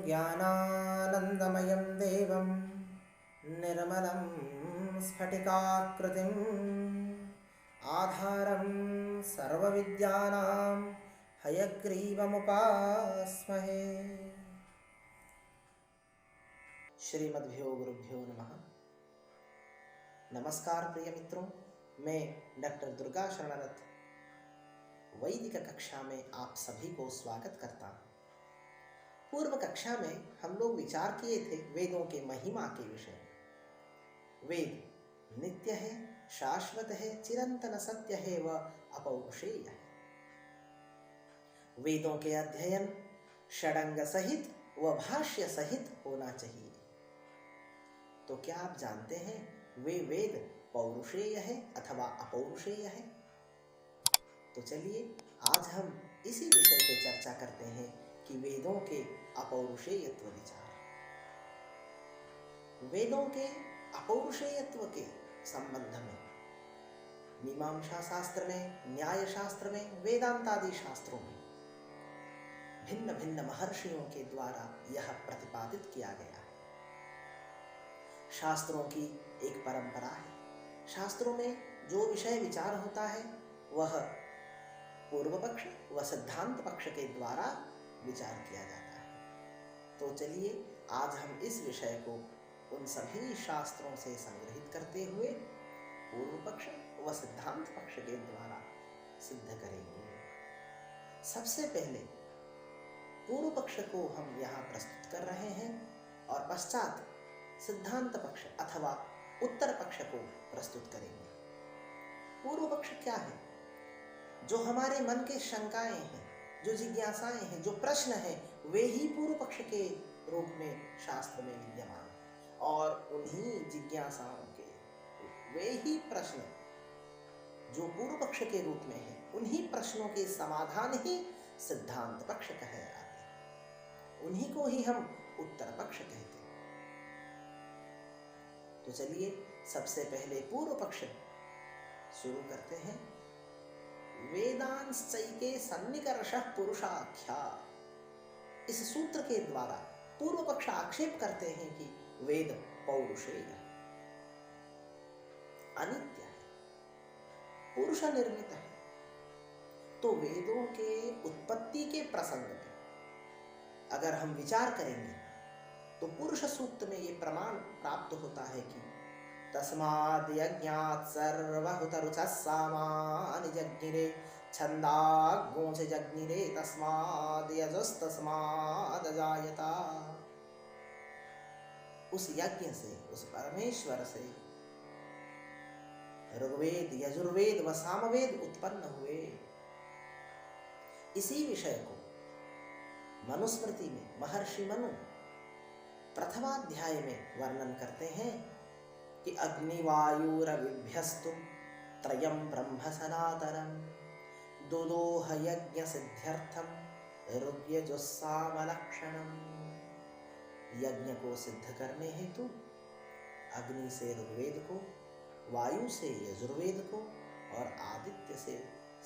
ज्ञानानन्दमयं देवं निर्मलं स्फटिकाकृतिम् आधारं सर्वविद्यानां हयग्रीवमुपास्महे। श्रीमद्भ्यो गुरुभ्यो नमः। नमस्कार प्रिय मित्रों, मैं डॉक्टर दुर्गा शरणरथ वैदिक कक्षा में आप सभी को स्वागत करता हूँ। पूर्व कक्षा में हम लोग विचार किए थे वेदों के महिमा के विषय में। वेद नित्य है, शाश्वत है, चिरंतन सत्य है व अपौरुषेय है। वेदों के अध्ययन षडंग सहित व भाष्य सहित होना चाहिए। तो क्या आप जानते हैं वे वेद पौरुषेय है अथवा अपौरुषेय है? तो चलिए आज हम इसी विषय पे चर्चा करते हैं कि वेदों के अपौरुषेयत्व विचार। वेदों के अपौरुषेयत्व के संबंध में मीमांसा शास्त्र में, न्याय शास्त्र में, वेदांत आदि शास्त्रों में भिन्न भिन्न महर्षियों के द्वारा यह प्रतिपादित किया गया है। शास्त्रों की एक परंपरा है। शास्त्रों में जो विषय विचार होता है वह पूर्व पक्ष व सिद्धांत पक्ष के द्वारा विचार किया जाता है। तो चलिए आज हम इस विषय को उन सभी शास्त्रों से संग्रहित करते हुए पूर्व पक्ष व सिद्धांत पक्ष के द्वारा सिद्ध करेंगे। सबसे पहले पूर्व पक्ष को हम यहाँ प्रस्तुत कर रहे हैं और पश्चात सिद्धांत पक्ष अथवा उत्तर पक्ष को प्रस्तुत करेंगे। पूर्व पक्ष क्या है? जो हमारे मन के शंकाएं हैं, जो जिज्ञासाएं हैं, जो प्रश्न हैं, वे ही पूर्व पक्ष के रूप में शास्त्र में विद्यमान हैं और उन्हीं जिज्ञासाओं के वे ही प्रश्न जो पूर्व पक्ष के रूप में हैं, उन्हीं प्रश्नों के समाधान ही सिद्धांत पक्ष कहे जाते हैं। उन्हीं को ही हम उत्तर पक्ष कहते हैं। तो चलिए सबसे पहले पूर्व पक्ष शुरू करते हैं। वेदांश्चैके सन्निकर्षः पुरुषाख्या। इस सूत्र के द्वारा पूर्व पक्ष आक्षेप करते हैं कि वेद पौरुषेय है, अनित्य है, पुरुष निर्मित है। तो वेदों के उत्पत्ति के प्रसंग में अगर हम विचार करेंगे तो पुरुष सूक्त में ये प्रमाण प्राप्त होता है कि तस्माद् यज्ञात् सर्वहुतरुचः सामानि जज्ञिरे छन्दाग्गोंसि जज्ञिरे तस्माद् यजुस्तस्माद् जायता। उस यज्ञ से, उस परमेश्वर से ऋग्वेद, यजुर्वेद व सामवेद उत्पन्न हुए। इसी विषय को मनुस्मृति में महर्षि मनु प्रथमाध्याय में वर्णन करते हैं कि अग्निवायुरविभ्यस्तु त्रयं ब्रह्म सनातनं दोदोह यज्ञ सिद्ध्यर्थं ऋग्यजुस्सामलक्षणम्। यज्ञ को सिद्ध करने हेतु अग्नि से ऋग्वेद को, वायु से यजुर्वेद को और आदित्य से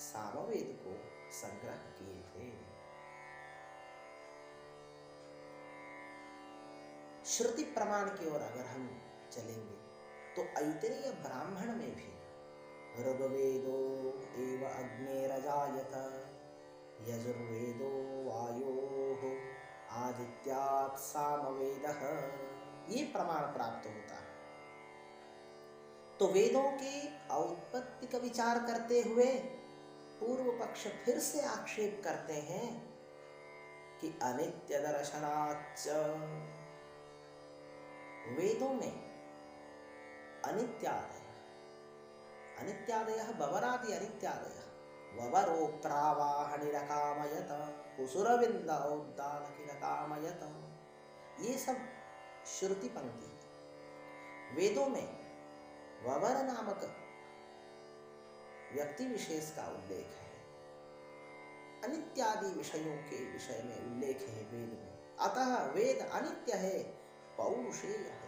सामवेद को संग्रह किए थे। श्रुति प्रमाण की ओर अगर हम चलेंगे तो ऐतरेय ब्राह्मण में भी ऋग्वेदो एव अग्नेरजायत यजुर्वेदो वायोः आदित्यात् सामवेदः, ये प्रमाण प्राप्त होता है। तो वेदों के औत्पत्ति का विचार करते हुए पूर्व पक्ष फिर से आक्षेप करते हैं कि अनित्य दर्शनाच्च, वेदों में अनित्यादयः बवरादि अनित्यादयः ववरो प्रावाहनिरकामयत कुसुरविन्दौद्दालकिरकामयत, ये सब श्रुति पंक्ति है। वेदों में ववर नामक व्यक्ति विशेष का उल्लेख है, अनित्यादि विषयों के विषय में उल्लेख है वेद में। अतः वेद अनित्य है, पौरुषेय है।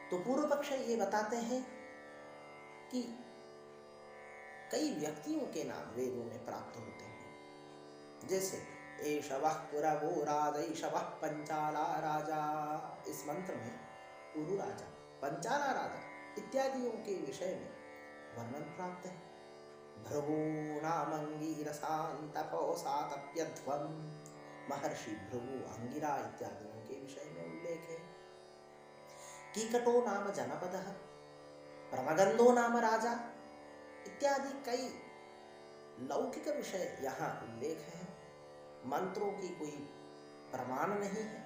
तो पूर्व पक्ष ये बताते हैं कि कई व्यक्तियों के नाम वेदों में प्राप्त होते हैं, जैसे एष वः पुरवो राजा एष वः पंचाला राजा। इस मंत्र में पुरु राजा, पंचाला राजा इत्यादियों के विषय में वर्णन प्राप्त है। भृगूनामंगीरसान्तपोसातप्यध्वं, महर्षि भृगु अंगिरा इत्यादियों के विषय में उल्लेख है। कीकटो नाम जनपदः, प्रमगंधो नाम राजा इत्यादि कई लौकिक विषय यहाँ उल्लेख है। मंत्रों की कोई प्रमाण नहीं है।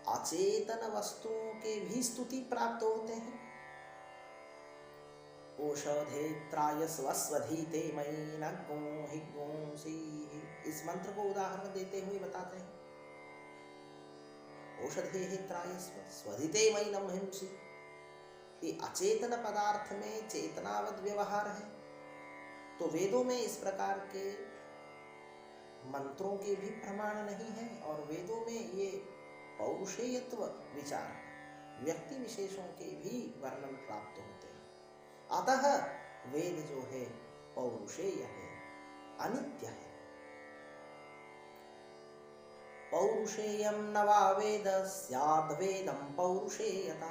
अचेतन वस्तुओं के भी स्तुति प्राप्त होते हैं। ओषधे त्रायस्वस्वधीते मयि नग्गो हिग्गोंसी, इस मंत्र को उदाहरण देते हुए बताते हैं। औषधे त्रायस्व स्वधिते मयि नमहिंसि, ये अचेतन पदार्थ में चेतनावत व्यवहार है। तो वेदों में इस प्रकार के मंत्रों के भी प्रमाण नहीं है और वेदों में ये पौरुषेयत्व विचार व्यक्ति विशेषों के भी वर्णन प्राप्त होते हैं। अतः वेद जो है पौरुषेय है, अनित्य है। पौरुषेयं न वा वेद स्याद् वेदं पौरुषेयता,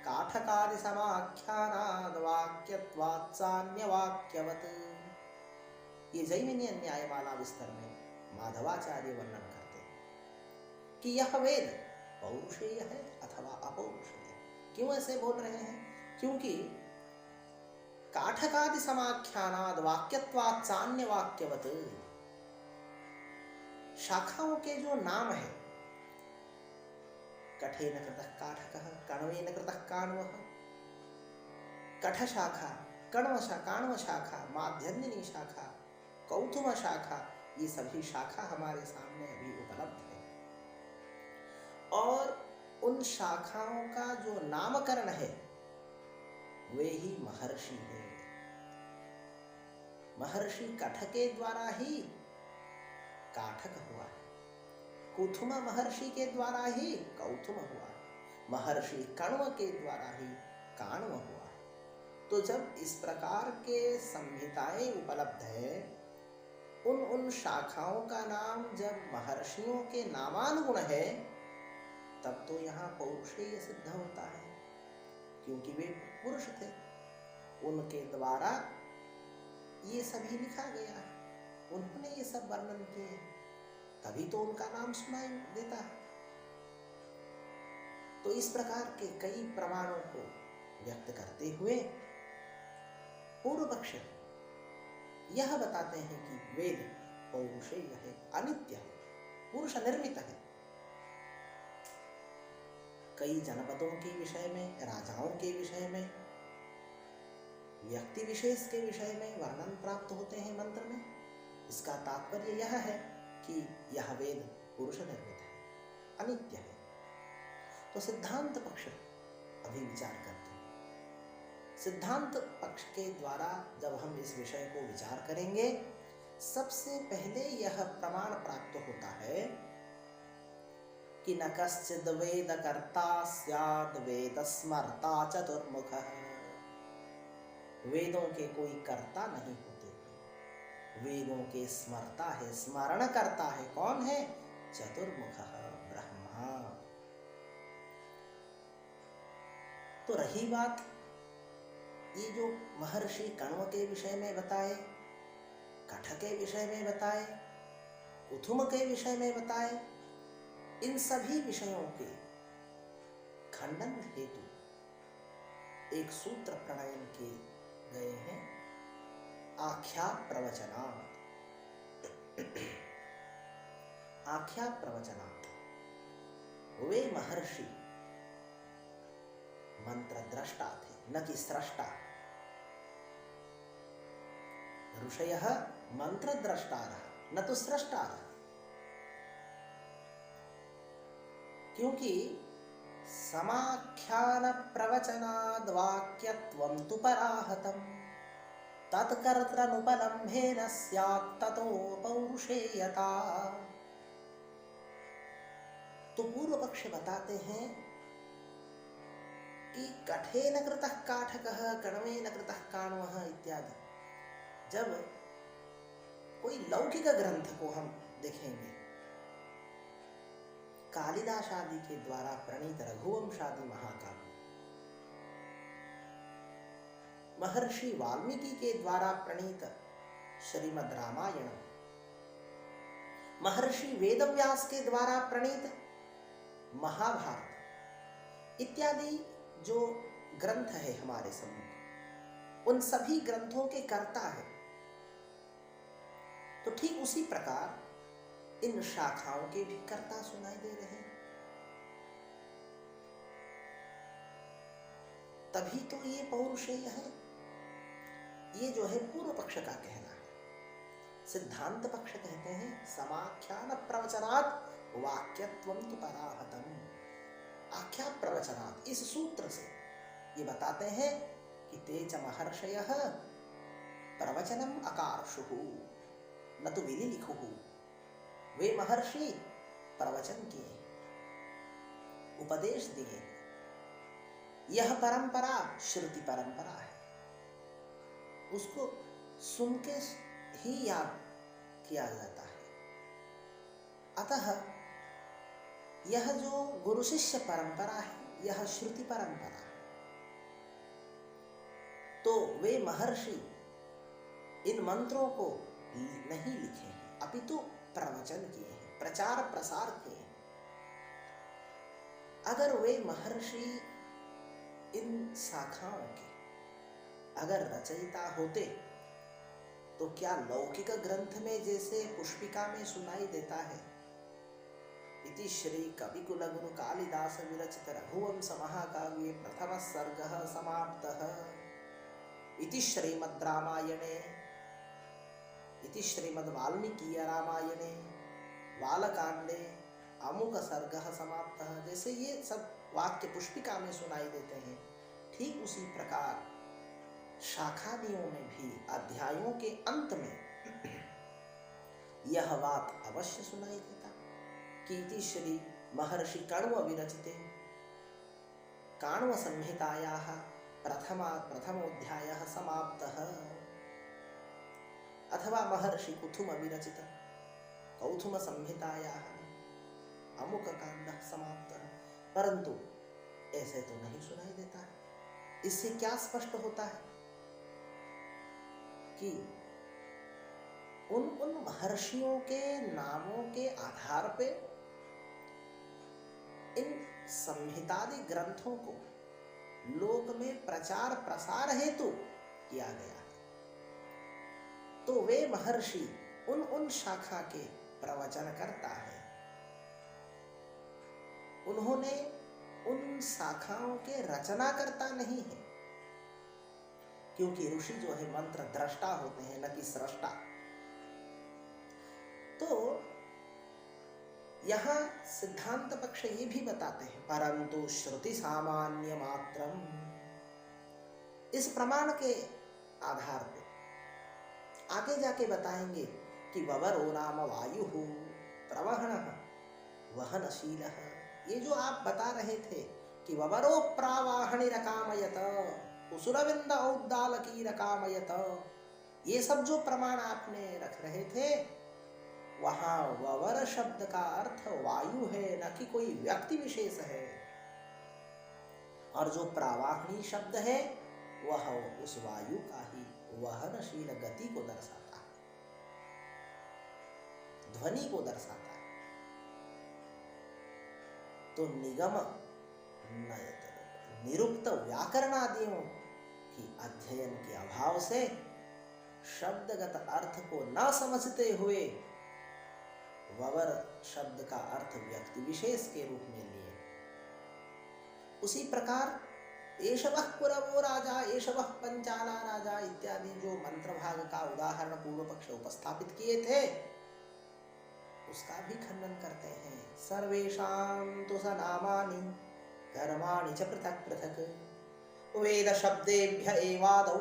काठकादि समाख्यानाद् वाक्यत्वात् सान्यवाक्यवत्। ये जैमिनीय न्यायमाला विस्तर में माधवाचार्य वर्णन करते हैं कि यह वेद पौरुषेय है अथवा अपौरुषेय। क्यों ऐसे बोल रहे हैं? क्योंकि काठकादि समाख्यानाद् वाक्यत्वात् सान्यवाक्यवत्, शाखाओं के जो नाम है, कठेन कृतः काठकः, कण्वेन कृतः काण्वः, कठ शाखा, काण्व शाखा, माध्यन्दिनी शाखा, कौतुम शाखा, ये सभी शाखा हमारे सामने अभी उपलब्ध है। और उन शाखाओं का जो नामकरण है वे ही महर्षि है। महर्षि कठ के द्वारा ही काठक हुआ है, कुथुम महर्षि के द्वारा ही कौथुम हुआ है, महर्षि कण्व के द्वारा ही काण्व हुआ है। तो जब इस प्रकार के संहिताएं उपलब्ध है, उन शाखाओं का नाम जब महर्षियों के नामानुगुण है, तब तो यहाँ पौरुषेय सिद्ध होता है, क्योंकि वे पुरुष थे, उनके द्वारा ये सभी लिखा गया है, उन्होंने ये सब वर्णन किए, तभी तो उनका नाम सुनाई देता है। तो इस प्रकार के कई प्रमाणों को व्यक्त करते हुए पूर्व पक्ष यह बताते हैं कि वेद पौरुषेय है, अनित्य है, पुरुष निर्मित है। कई जनपदों के विषय में, राजाओं के विषय में, व्यक्ति विशेष के विषय में वर्णन प्राप्त होते हैं मंत्र में। इसका तात्पर्य यह है कि यह वेद पुरुष निर्मित है, अनित्य है। तो सिद्धांत पक्ष अभी विचार करते हैं। सिद्धांत पक्ष के द्वारा जब हम इस विषय को विचार करेंगे, सबसे पहले यह प्रमाण प्राप्त होता है कि न कश्चिद् वेदकर्ता स्याद् वेदस्मर्ता चतुर्मुखः, वेदों के कोई कर्ता नहीं होते, वेदों के स्मर्ता है, स्मरण करता है। कौन है? चतुर्मुखः, ब्रह्मा। तो रही बात ये जो महर्षि कण्व के विषय में बताए, कठ के विषय में बताए, कुथुम के विषय में बताए, इन सभी विषयों के खंडन हेतु एक सूत्र प्रणयन किए गए हैं, आख्या प्रवचनात्। आख्या प्रवचनात्, वे महर्षि मंत्र द्रष्टा थे, न कि स्रष्टा। ऋषयः मंत्र द्रष्टारः न तो स्रष्टारः, क्योंकि समाख्यान प्रवचनाद् वाक्यत्वं तु पराहतं, तत्कर्तृनुपलम्भेन स्यात् ततो पौरुषेयता। तो पूर्व पक्ष बताते हैं कि कठेन कृतः काठकः, कण्वेन कृतः काण्वः इत्यादि। जब कोई लौकिक ग्रंथ को हम देखेंगे कालिदास आदि के द्वारा प्रणीत रघुवंश आदि महाकाव्य, महर्षि वाल्मीकि के द्वारा प्रणीत श्रीमद् रामायण, महर्षि वेदव्यास के द्वारा प्रणीत महाभारत इत्यादि जो ग्रंथ है हमारे सम्मुख, उन सभी ग्रंथों के कर्ता है। तो ठीक उसी प्रकार इन शाखाओं के भी कर्ता सुनाई दे रहे हैं। तभी तो ये पौरुषेय है। ये जो है पूर्व पक्ष का कहना है। सिद्धांत पक्ष कहते हैं समाख्यान प्रवचनात् वाक्यत्वं तु पराहतम्। आख्या प्रवचनात्, इस सूत्र से ये बताते हैं कि ते च महर्षयः प्रवचनम अकार्षुः न तो विलिलिखुः। वे महर्षि प्रवचन किए, उपदेश दिए। यह परंपरा श्रुति परंपरा है, उसको सुन के ही याद किया जाता है। अतः यह जो गुरु शिष्य परंपरा है, यह श्रुति परंपरा है। तो वे महर्षि इन मंत्रों को नहीं लिखे हैं, अपितु प्रवचन किए हैं, प्रचार प्रसार किए हैं। अगर वे महर्षि इन शाखाओं के अगर रचयिता होते तो क्या लौकिक ग्रंथ में जैसे पुष्पिका में सुनाई देता है, इति श्री कविकुल गुरु कालिदास विरचित रघुवंश महाकाव्ये प्रथम सर्गः समाप्तः, इति श्रीमद् रामायणे, इति श्रीमद् वाल्मीकि रामायणे बालकांडे अमुक सर्गः समाप्तः, जैसे ये सब वाक्य पुष्पिका में सुनाई देते हैं, ठीक उसी प्रकार शाखादियों में भी अध्यायों के अंत में यह बात अवश्य सुनाई देता कि इति श्री महर्षि कण्व विरचिते काण्व संहितायाः प्रथमोऽध्यायः समाप्तः, अथवा महर्षि कुथुम विरचित कौथुम संहितायाः अमुक कांडः समाप्तः। परंतु ऐसे तो नहीं सुनाई देता है। इससे क्या स्पष्ट होता है कि उन महर्षियों के नामों के आधार पे इन संहितादि ग्रंथों को लोक में प्रचार प्रसार हेतु किया गया है। तो वे महर्षि उन शाखा के प्रवचन करता है। उन्होंने उन शाखाओं के रचनाकर्ता नहीं है, क्योंकि ऋषि जो है मंत्र द्रष्टा होते हैं, न कि स्रष्टा। तो यहाँ सिद्धांत पक्ष ये भी बताते हैं परंतु श्रुति सामान्य मात्रम। इस प्रमाण के आधार पे आगे जाके बताएंगे कि ववरो नाम वायु प्रवहणः वहनशीलः। ये जो आप बता रहे थे कि ववरो प्रावाहणिरकामयत उसुरविंद औद्दालकीरकामयत, ये सब जो प्रमाण आपने रख रहे थे, वहां ववर शब्द का अर्थ वायु है, न कि कोई व्यक्ति विशेष है। और जो प्रावाहणी शब्द है वह उस वायु का ही वहनशील गति को दर्शाता है, ध्वनि को दर्शाता है। तो निगम निरुक्त व्याकरण आदियों की अध्ययन के अभाव से शब्दगत अर्थ को न समझते हुए ववर शब्द का अर्थ व्यक्ति विशेष के रूप में लिए। उसी प्रकार एषवः कुरवो राजा, एषवः पंचाला राजा इत्यादि जो मंत्र भाग का उदाहरण पूर्व पक्ष उपस्थापित किए थे, उसका भी खंडन करते हैं। सर्वेषां तु स नामानि कर्माणि च पृथक् पृथक् वेद शब्देभ्य एवादौ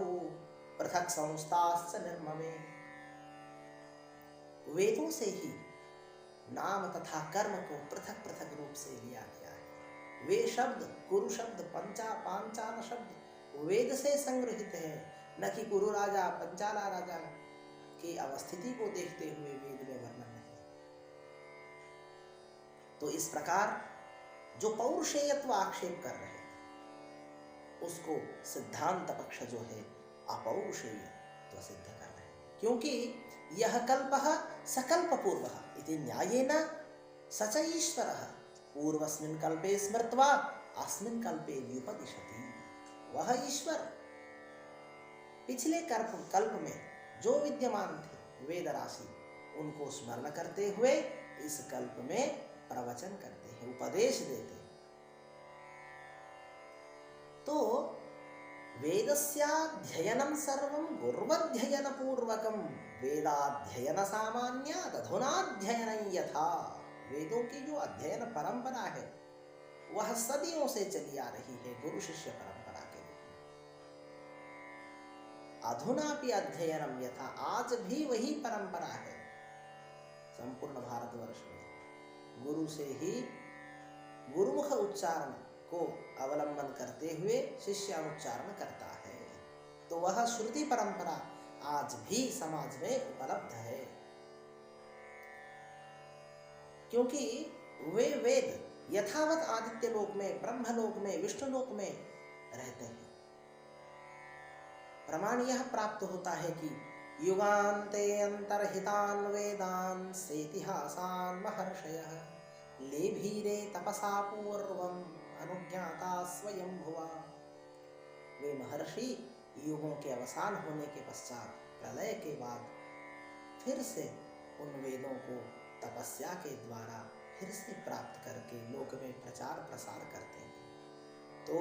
पृथक् संस्थाश्च निर्ममे। वेदों से ही नाम तथा कर्म को पृथक पृथक रूप से लिया गया है। वे शब्द, कुरु शब्द, पांचाल शब्द वेद से संग्रहित है, न कि कुरु राजा पंचाला राजा की अवस्थिति को देखते हुए वेद में वर्णन है। तो इस प्रकार जो पौरुषेयत्व आक्षेप कर रहे थे उसको सिद्धांत पक्ष जो है अपौरुषेयत्व सिद्ध कर रहे हैं, क्योंकि यह कल्पः सकल्पपूर्वः इति न्यायेन स च ईश्वरः पूर्वस्मिन् कल्पे स्मृत्वा अस्मिन् कल्पे व्युपदिशति। वह ईश्वर पिछले कल्प में जो विद्यमान थे वेद राशि उनको स्मरण करते हुए इस कल्प में प्रवचन करते हैं, उपदेश देते हैं। तो वेदस्याध्ययनं सर्वं गुर्वध्ययनपूर्वकं वेदाध्ययन सामान्यात् अधुनाध्ययनं यथा। वेदों की जो अध्ययन परंपरा है वह सदियों से चली आ रही है गुरु शिष्य परंपरा के रूप में। अधुनापि अध्ययनम यथा, आज भी वही परंपरा है। संपूर्ण भारतवर्ष में गुरु से ही गुरुमुख उच्चारण को अवलंबन करते हुए शिष्य उच्चारण करता है। तो वह श्रुति परंपरा आज भी समाज में उपलब्ध है, क्योंकि वे वेद यथावत आदित्य लोक में, ब्रह्मलोक में, विष्णुलोक में रहते हैं। प्रमाण यह प्राप्त होता है कि युगान्ते अंतर्हितान् वेदान् सेतिहासान् महर्षयः लेभीरे तपसा पूर्वम् अनुज्ञाता स्वयं भुवा। वे महर्षि युगों के अवसान होने के पश्चात प्रलय के बाद फिर से उन वेदों को तपस्या के द्वारा फिर से प्राप्त करके लोक में प्रचार प्रसार करते हैं। तो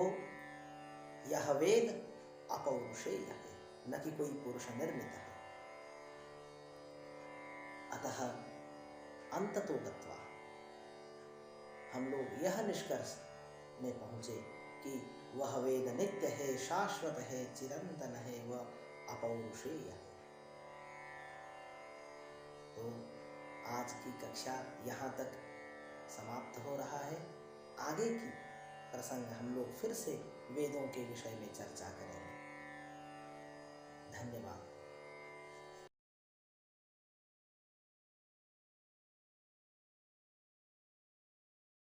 यह वेद अपौरुषेय है, न कि कोई पुरुष निर्मित है। अतः अंततो गत्वा हम लोग यह निष्कर्ष में पहुंचे कि वह वेद नित्य है, शाश्वत है, चिरंतन है, वह अपौरुषेय है। तो आज की कक्षा यहाँ तक समाप्त हो रहा है। आगे की प्रसंग हम लोग फिर से वेदों के विषय में चर्चा करेंगे। धन्यवाद।